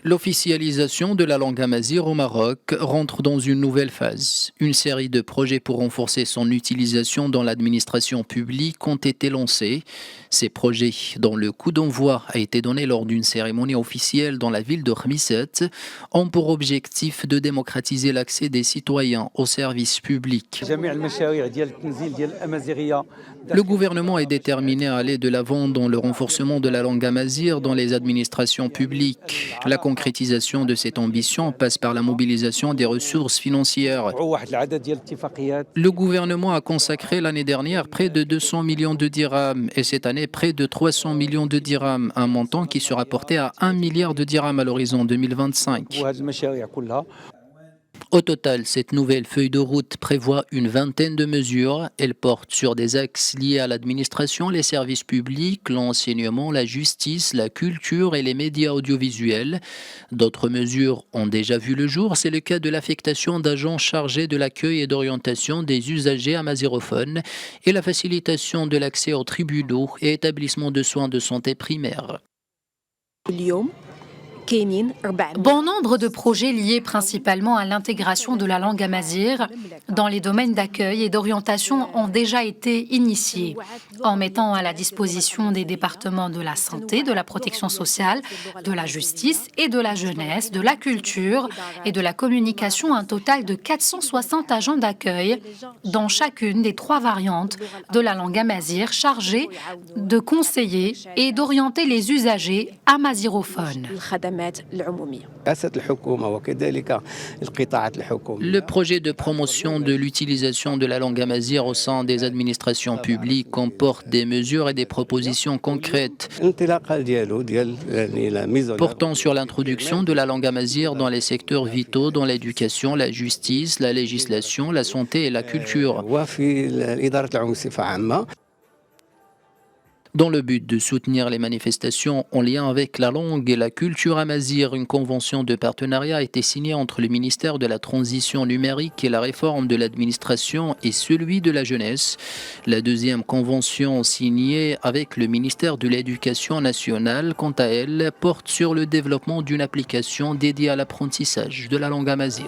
L'officialisation de la langue amazigh au Maroc rentre dans une nouvelle phase. Une série de projets pour renforcer son utilisation dans l'administration publique ont été lancés. Ces projets, dont le coup d'envoi a été donné lors d'une cérémonie officielle dans la ville de Khmisset, ont pour objectif de démocratiser l'accès des citoyens aux services publics. Le gouvernement est déterminé à aller de l'avant dans le renforcement de la langue amazigh dans les administrations publiques. La concrétisation de cette ambition passe par la mobilisation des ressources financières. Le gouvernement a consacré l'année dernière près de 200 millions de dirhams et cette année près de 300 millions de dirhams, un montant qui sera porté à 1 milliard de dirhams à l'horizon 2025. Au total, cette nouvelle feuille de route prévoit une vingtaine de mesures. Elle porte sur des axes liés à l'administration, les services publics, l'enseignement, la justice, la culture et les médias audiovisuels. D'autres mesures ont déjà vu le jour. C'est le cas de l'affectation d'agents chargés de l'accueil et d'orientation des usagers amazigophones et la facilitation de l'accès aux tribunaux et établissements de soins de santé primaires. Bon nombre de projets liés principalement à l'intégration de la langue amazigh dans les domaines d'accueil et d'orientation ont déjà été initiés, en mettant à la disposition des départements de la santé, de la protection sociale, de la justice et de la jeunesse, de la culture et de la communication un total de 460 agents d'accueil dans chacune des 3 variantes de la langue amazigh chargés de conseiller et d'orienter les usagers amazigophones. Le projet de promotion de l'utilisation de la langue amazigh au sein des administrations publiques comporte des mesures et des propositions concrètes portant sur l'introduction de la langue amazigh dans les secteurs vitaux, dans l'éducation, la justice, la législation, la santé et la culture. Dans le but de soutenir les manifestations en lien avec la langue et la culture amazigh, une convention de partenariat a été signée entre le ministère de la Transition numérique et la réforme de l'administration et celui de la jeunesse. La deuxième convention signée avec le ministère de l'Éducation nationale, quant à elle, porte sur le développement d'une application dédiée à l'apprentissage de la langue amazigh.